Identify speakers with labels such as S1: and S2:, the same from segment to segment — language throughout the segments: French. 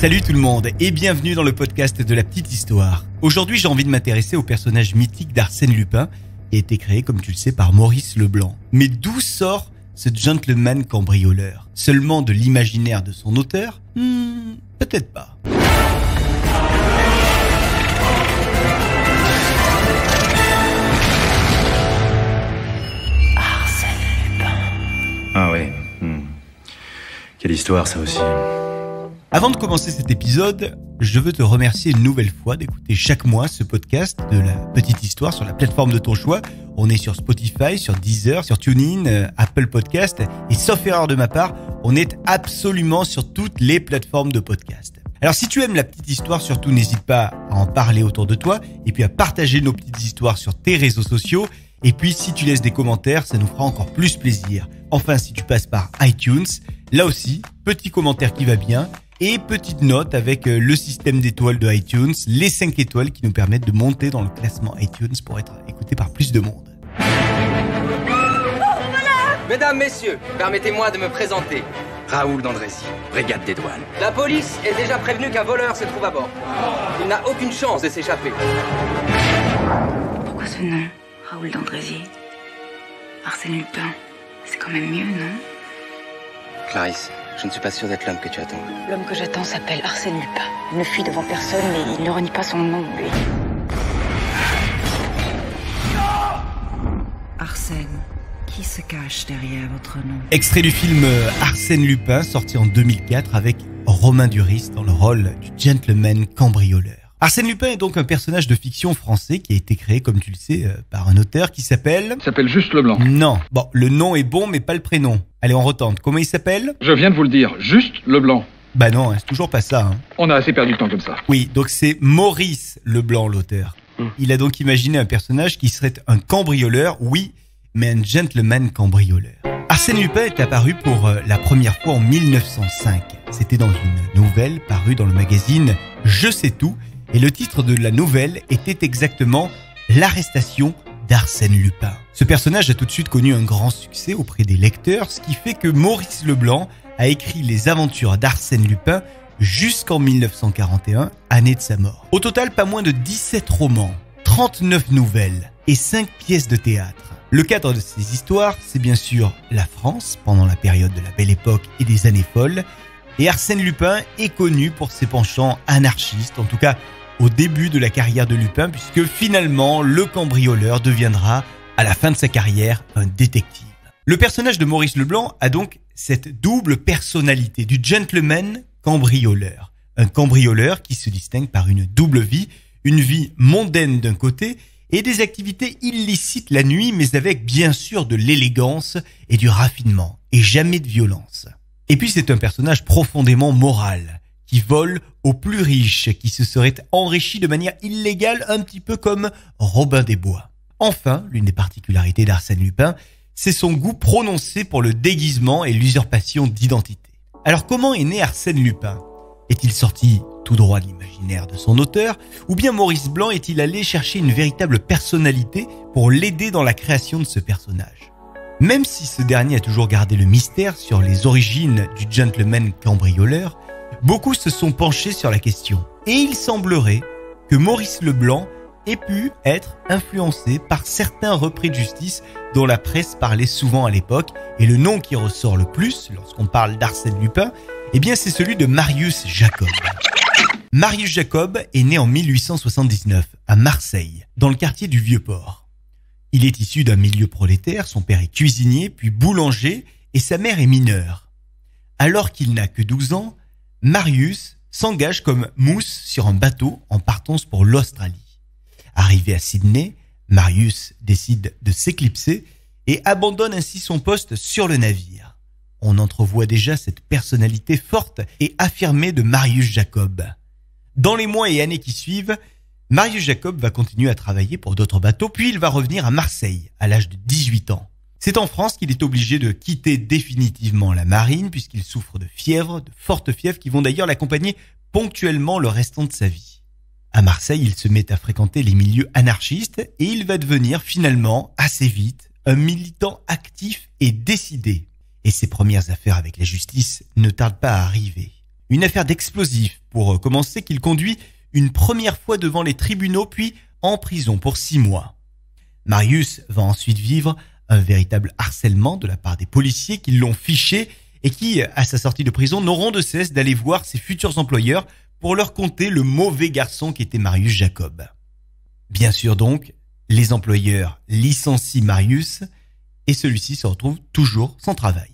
S1: Salut tout le monde et bienvenue dans le podcast de la petite histoire. Aujourd'hui, j'ai envie de m'intéresser au personnage mythique d'Arsène Lupin qui a été créé, comme tu le sais, par Maurice Leblanc. Mais d'où sort ce gentleman cambrioleur? Seulement de l'imaginaire de son auteur? Peut-être pas.
S2: Arsène Lupin.
S3: Ah oui. Quelle histoire ça aussi.
S1: Avant de commencer cet épisode, je veux te remercier une nouvelle fois d'écouter chaque mois ce podcast de la petite histoire sur la plateforme de ton choix. On est sur Spotify, sur Deezer, sur TuneIn, Apple Podcast et sauf erreur de ma part, on est absolument sur toutes les plateformes de podcast. Alors si tu aimes la petite histoire, surtout n'hésite pas à en parler autour de toi et puis à partager nos petites histoires sur tes réseaux sociaux. Et puis si tu laisses des commentaires, ça nous fera encore plus plaisir. Enfin, si tu passes par iTunes, là aussi, petit commentaire qui va bien. Et petite note avec le système d'étoiles de iTunes, les 5 étoiles qui nous permettent de monter dans le classement iTunes pour être écouté par plus de monde.
S4: Mesdames, messieurs, permettez-moi de me présenter. Raoul D'Andrézy, brigade des douanes. La police est déjà prévenue qu'un voleur se trouve à bord. Il n'a aucune chance de s'échapper.
S2: Pourquoi ce nom, Raoul D'Andrézy? Arsène Lupin, c'est quand même mieux, non?
S4: Clarisse, je ne suis pas sûr d'être l'homme que tu attends.
S2: L'homme que j'attends s'appelle Arsène Lupin. Il ne fuit devant personne, mais il ne renie pas son nom, lui.
S5: Arsène, qui se cache derrière votre nom?
S1: Extrait du film Arsène Lupin, sorti en 2004 avec Romain Duris dans le rôle du gentleman cambrioleur. Arsène Lupin est donc un personnage de fiction français qui a été créé, comme tu le sais, par un auteur qui s'appelle...
S6: Il s'appelle juste Leblanc.
S1: Non. Bon, le nom est bon, mais pas le prénom. Allez, on retente. Comment il s'appelle?
S6: Je viens de vous le dire, juste Leblanc.
S1: Bah non, c'est toujours pas ça.
S6: On a assez perdu de temps comme ça.
S1: Oui, donc c'est Maurice Leblanc, l'auteur. Il a donc imaginé un personnage qui serait un cambrioleur, oui, mais un gentleman cambrioleur. Arsène Lupin est apparu pour la première fois en 1905. C'était dans une nouvelle parue dans le magazine Je sais tout, et le titre de la nouvelle était exactement L'arrestation d'Arsène Lupin. Ce personnage a tout de suite connu un grand succès auprès des lecteurs, ce qui fait que Maurice Leblanc a écrit les aventures d'Arsène Lupin jusqu'en 1941, année de sa mort. Au total, pas moins de 17 romans, 39 nouvelles et 5 pièces de théâtre. Le cadre de ces histoires, c'est bien sûr la France, pendant la période de la Belle Époque et des années folles, et Arsène Lupin est connu pour ses penchants anarchistes, en tout cas au début de la carrière de Lupin, puisque finalement, le cambrioleur deviendra, à la fin de sa carrière, un détective. Le personnage de Maurice Leblanc a donc cette double personnalité du gentleman cambrioleur. Un cambrioleur qui se distingue par une double vie, une vie mondaine d'un côté et des activités illicites la nuit, mais avec bien sûr de l'élégance et du raffinement, et jamais de violence. Et puis c'est un personnage profondément moral, qui vole aux plus riches, qui se serait enrichi de manière illégale, un petit peu comme Robin des Bois. Enfin, l'une des particularités d'Arsène Lupin, c'est son goût prononcé pour le déguisement et l'usurpation d'identité. Alors comment est né Arsène Lupin? Est-il sorti tout droit de l'imaginaire de son auteur, ou bien Maurice Leblanc est-il allé chercher une véritable personnalité pour l'aider dans la création de ce personnage? Même si ce dernier a toujours gardé le mystère sur les origines du gentleman cambrioleur, beaucoup se sont penchés sur la question. Et il semblerait que Maurice Leblanc ait pu être influencé par certains repris de justice dont la presse parlait souvent à l'époque. Et le nom qui ressort le plus lorsqu'on parle d'Arsène Lupin, eh bien c'est celui de Marius Jacob. Marius Jacob est né en 1879 à Marseille, dans le quartier du Vieux-Port. Il est issu d'un milieu prolétaire, son père est cuisinier, puis boulanger, et sa mère est mineure. Alors qu'il n'a que 12 ans, Marius s'engage comme mousse sur un bateau en partance pour l'Australie. Arrivé à Sydney, Marius décide de s'éclipser et abandonne ainsi son poste sur le navire. On entrevoit déjà cette personnalité forte et affirmée de Marius Jacob. Dans les mois et années qui suivent, Marius Jacob va continuer à travailler pour d'autres bateaux, puis il va revenir à Marseille à l'âge de 18 ans. C'est en France qu'il est obligé de quitter définitivement la marine puisqu'il souffre de fièvre, de fortes fièvres qui vont d'ailleurs l'accompagner ponctuellement le restant de sa vie. À Marseille, il se met à fréquenter les milieux anarchistes et il va devenir finalement, assez vite, un militant actif et décidé. Et ses premières affaires avec la justice ne tardent pas à arriver. Une affaire d'explosifs, pour commencer, qu'il conduit une première fois devant les tribunaux, puis en prison pour 6 mois. Marius va ensuite vivre un véritable harcèlement de la part des policiers qui l'ont fiché et qui, à sa sortie de prison, n'auront de cesse d'aller voir ses futurs employeurs pour leur conter le mauvais garçon qu'était Marius Jacob. Bien sûr donc, les employeurs licencient Marius et celui-ci se retrouve toujours sans travail.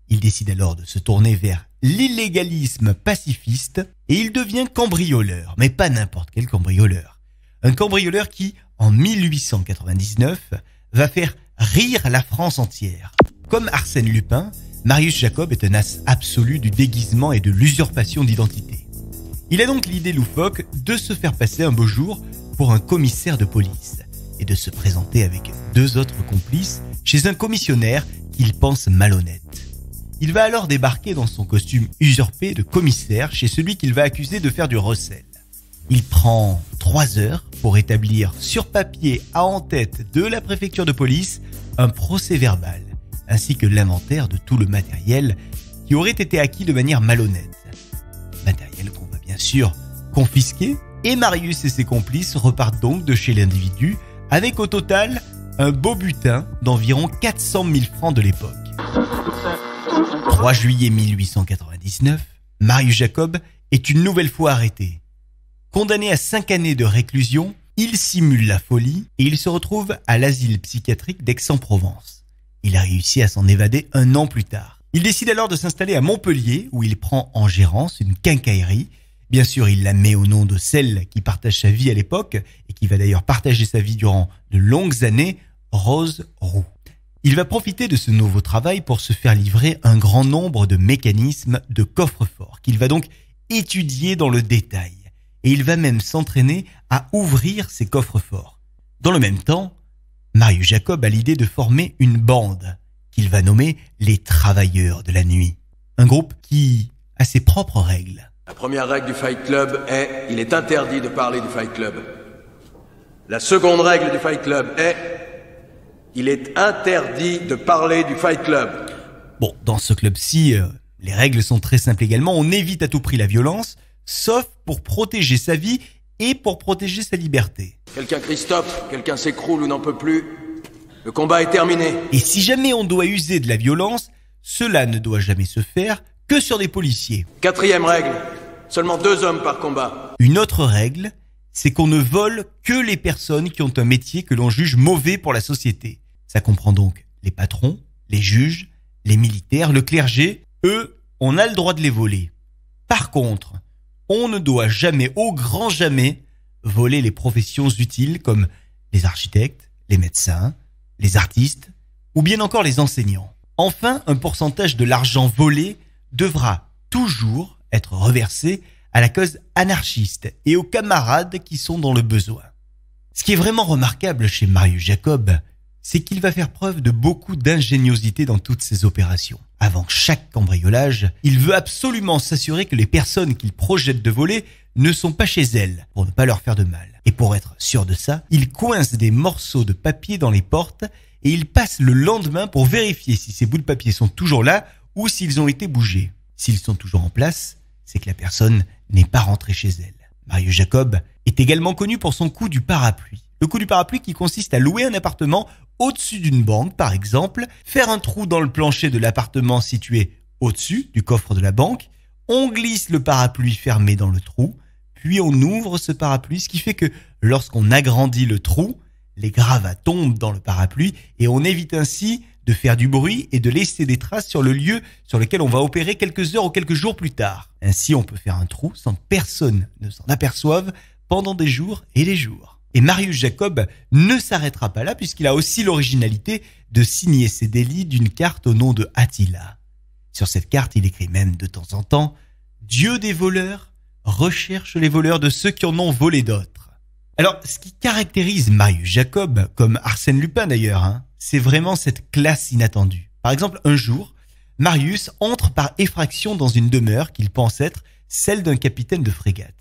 S1: Il décide alors de se tourner vers l'illégalisme pacifiste et il devient cambrioleur, mais pas n'importe quel cambrioleur. Un cambrioleur qui, en 1899, va faire rire la France entière. Comme Arsène Lupin, Marius Jacob est un as absolu du déguisement et de l'usurpation d'identité. Il a donc l'idée loufoque de se faire passer un beau jour pour un commissaire de police et de se présenter avec 2 autres complices chez un commissionnaire qu'il pense malhonnête. Il va alors débarquer dans son costume usurpé de commissaire chez celui qu'il va accuser de faire du recel. Il prend 3 heures pour établir sur papier à en-tête de la préfecture de police un procès-verbal, ainsi que l'inventaire de tout le matériel qui aurait été acquis de manière malhonnête. Matériel qu'on va bien sûr confisquer, et Marius et ses complices repartent donc de chez l'individu avec au total un beau butin d'environ 400 000 francs de l'époque. 3 juillet 1899, Marius Jacob est une nouvelle fois arrêté. Condamné à 5 années de réclusion, il simule la folie et il se retrouve à l'asile psychiatrique d'Aix-en-Provence. Il a réussi à s'en évader 1 an plus tard. Il décide alors de s'installer à Montpellier où il prend en gérance une quincaillerie. Bien sûr, il la met au nom de celle qui partage sa vie à l'époque et qui va d'ailleurs partager sa vie durant de longues années, Rose Roux. Il va profiter de ce nouveau travail pour se faire livrer un grand nombre de mécanismes de coffre-fort qu'il va donc étudier dans le détail. Et il va même s'entraîner à ouvrir ces coffres-forts. Dans le même temps, Marius Jacob a l'idée de former une bande qu'il va nommer les Travailleurs de la Nuit. Un groupe qui a ses propres règles.
S7: La première règle du Fight Club est « il est interdit de parler du Fight Club ». La seconde règle du Fight Club est « il est interdit de parler du Fight Club ».
S1: Bon, dans ce club-ci, les règles sont très simples également. On évite à tout prix la violence, sauf pour protéger sa vie et pour protéger sa liberté.
S7: Quelqu'un Christophe, quelqu'un s'écroule ou n'en peut plus, le combat est terminé.
S1: Et si jamais on doit user de la violence, cela ne doit jamais se faire que sur des policiers.
S7: 4e règle, seulement 2 hommes par combat.
S1: Une autre règle, c'est qu'on ne vole que les personnes qui ont un métier que l'on juge mauvais pour la société. Ça comprend donc les patrons, les juges, les militaires, le clergé. Eux, on a le droit de les voler. Par contre, on ne doit jamais, au grand jamais, voler les professions utiles comme les architectes, les médecins, les artistes ou bien encore les enseignants. Enfin, un pourcentage de l'argent volé devra toujours être reversé à la cause anarchiste et aux camarades qui sont dans le besoin. Ce qui est vraiment remarquable chez Marius Jacob, c'est qu'il va faire preuve de beaucoup d'ingéniosité dans toutes ses opérations. Avant chaque cambriolage, il veut absolument s'assurer que les personnes qu'il projette de voler ne sont pas chez elles, pour ne pas leur faire de mal. Et pour être sûr de ça, il coince des morceaux de papier dans les portes et il passe le lendemain pour vérifier si ces bouts de papier sont toujours là ou s'ils ont été bougés. S'ils sont toujours en place, c'est que la personne n'est pas rentrée chez elle. Marius Jacob est également connu pour son coup du parapluie. Le coup du parapluie qui consiste à louer un appartement au-dessus d'une banque, par exemple, faire un trou dans le plancher de l'appartement situé au-dessus du coffre de la banque, on glisse le parapluie fermé dans le trou, puis on ouvre ce parapluie, ce qui fait que lorsqu'on agrandit le trou, les gravats tombent dans le parapluie et on évite ainsi de faire du bruit et de laisser des traces sur le lieu sur lequel on va opérer quelques heures ou quelques jours plus tard. Ainsi, on peut faire un trou sans que personne ne s'en aperçoive pendant des jours et des jours. Et Marius Jacob ne s'arrêtera pas là puisqu'il a aussi l'originalité de signer ses délits d'une carte au nom de Attila. Sur cette carte, il écrit même de temps en temps « Dieu des voleurs recherche les voleurs de ceux qui en ont volé d'autres ». Alors, ce qui caractérise Marius Jacob, comme Arsène Lupin d'ailleurs, c'est vraiment cette classe inattendue. Par exemple, un jour, Marius entre par effraction dans une demeure qu'il pense être celle d'un capitaine de frégate.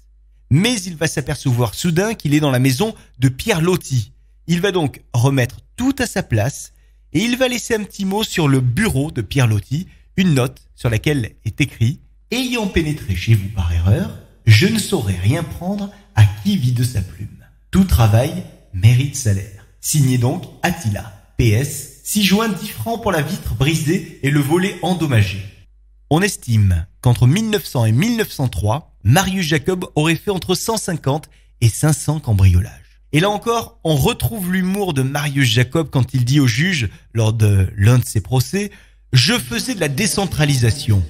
S1: Mais il va s'apercevoir soudain qu'il est dans la maison de Pierre Loti. Il va donc remettre tout à sa place et il va laisser un petit mot sur le bureau de Pierre Loti, une note sur laquelle est écrit Ayant pénétré chez vous par erreur, je ne saurais rien prendre à qui vit de sa plume. Tout travail mérite salaire. Signé donc Attila. PS, 6 juin 10 francs pour la vitre brisée et le volet endommagé. On estime qu'entre 1900 et 1903, Marius Jacob aurait fait entre 150 et 500 cambriolages. Et là encore, on retrouve l'humour de Marius Jacob quand il dit au juge, lors de l'un de ses procès, « Je faisais de la décentralisation »,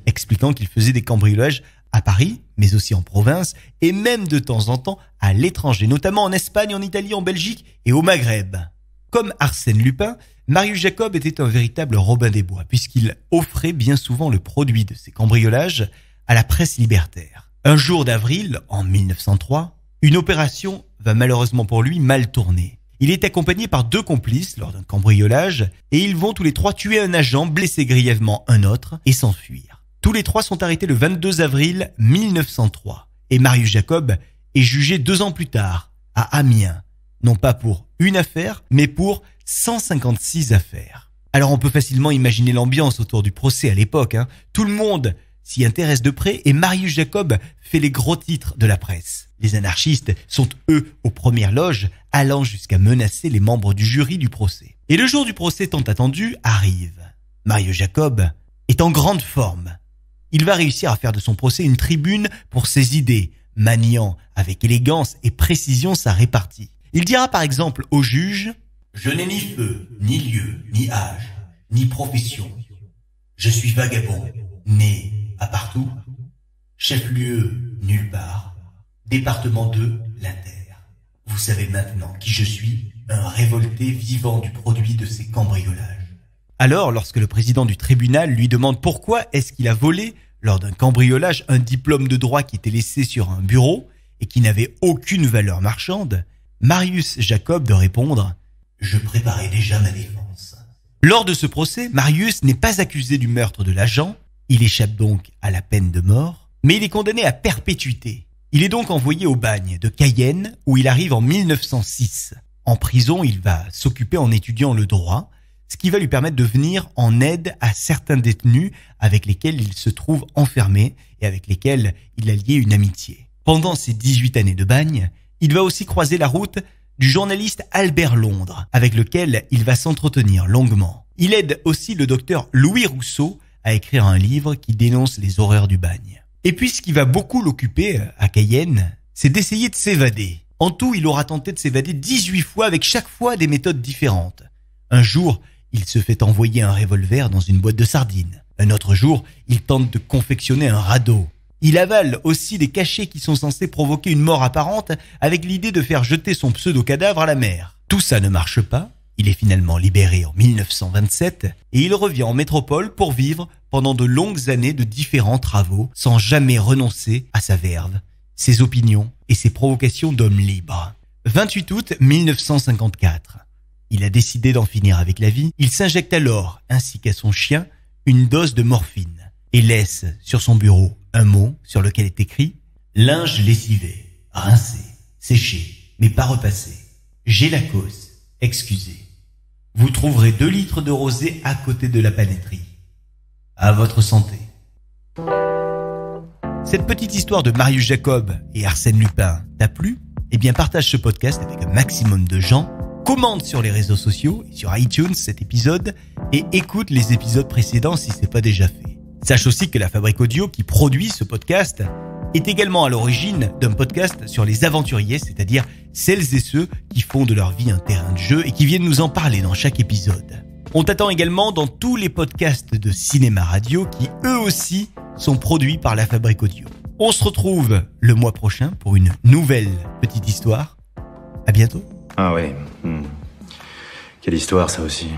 S1: expliquant qu'il faisait des cambriolages à Paris, mais aussi en province, et même de temps en temps à l'étranger, notamment en Espagne, en Italie, en Belgique et au Maghreb. Comme Arsène Lupin, Marius Jacob était un véritable Robin des Bois, puisqu'il offrait bien souvent le produit de ses cambriolages à la presse libertaire. Un jour d'avril, en 1903, une opération va malheureusement pour lui mal tourner. Il est accompagné par 2 complices lors d'un cambriolage, et ils vont tous les 3 tuer un agent, blesser grièvement un autre et s'enfuir. Tous les 3 sont arrêtés le 22 avril 1903 et Marius Jacob est jugé 2 ans plus tard à Amiens, non pas pour une affaire, mais pour 156 affaires. Alors on peut facilement imaginer l'ambiance autour du procès à l'époque. Tout le monde s'y intéresse de près et Marius Jacob fait les gros titres de la presse. Les anarchistes sont eux aux premières loges, allant jusqu'à menacer les membres du jury du procès. Et le jour du procès tant attendu arrive. Marius Jacob est en grande forme. Il va réussir à faire de son procès une tribune pour ses idées, maniant avec élégance et précision sa répartie. Il dira par exemple au juge « Je n'ai ni feu, ni lieu, ni âge, ni profession. Je suis vagabond, né à partout, chef-lieu nulle part, département 2, la terre. Vous savez maintenant qui je suis, un révolté vivant du produit de ces cambriolages. » Alors, lorsque le président du tribunal lui demande pourquoi est-ce qu'il a volé, lors d'un cambriolage, un diplôme de droit qui était laissé sur un bureau et qui n'avait aucune valeur marchande, Marius Jacob de répondre « Je préparais déjà ma défense ». Lors de ce procès, Marius n'est pas accusé du meurtre de l'agent, il échappe donc à la peine de mort, mais il est condamné à perpétuité. Il est donc envoyé au bagne de Cayenne où il arrive en 1906. En prison, il va s'occuper en étudiant le droit, ce qui va lui permettre de venir en aide à certains détenus avec lesquels il se trouve enfermé et avec lesquels il a lié une amitié. Pendant ses 18 années de bagne, il va aussi croiser la route du journaliste Albert Londres, avec lequel il va s'entretenir longuement. Il aide aussi le docteur Louis Rousseau à écrire un livre qui dénonce les horreurs du bagne. Et puis ce qui va beaucoup l'occuper à Cayenne, c'est d'essayer de s'évader. En tout, il aura tenté de s'évader 18 fois avec chaque fois des méthodes différentes. Un jour, il se fait envoyer un revolver dans une boîte de sardines. Un autre jour, il tente de confectionner un radeau. Il avale aussi des cachets qui sont censés provoquer une mort apparente avec l'idée de faire jeter son pseudo-cadavre à la mer. Tout ça ne marche pas. Il est finalement libéré en 1927 et il revient en métropole pour vivre pendant de longues années de différents travaux sans jamais renoncer à sa verve, ses opinions et ses provocations d'homme libre. 28 août 1954. Il a décidé d'en finir avec la vie. Il s'injecte alors, ainsi qu'à son chien, une dose de morphine et laisse sur son bureau un mot sur lequel est écrit « Linge lessivé, rincé, séché, mais pas repassé. J'ai la cause, excusez. Vous trouverez 2 litres de rosé à côté de la panetterie. À votre santé. » Cette petite histoire de Marius Jacob et Arsène Lupin t'a plu ? Eh bien, partage ce podcast avec un maximum de gens. Commente sur les réseaux sociaux et sur iTunes cet épisode et écoute les épisodes précédents si c'est pas déjà fait. Sache aussi que la Fabrique Audio qui produit ce podcast est également à l'origine d'un podcast sur les aventuriers, c'est-à-dire celles et ceux qui font de leur vie un terrain de jeu et qui viennent nous en parler dans chaque épisode. On t'attend également dans tous les podcasts de cinéma radio qui eux aussi sont produits par la Fabrique Audio. On se retrouve le mois prochain pour une nouvelle petite histoire. À bientôt.
S3: Ah ouais. Quelle histoire ça aussi.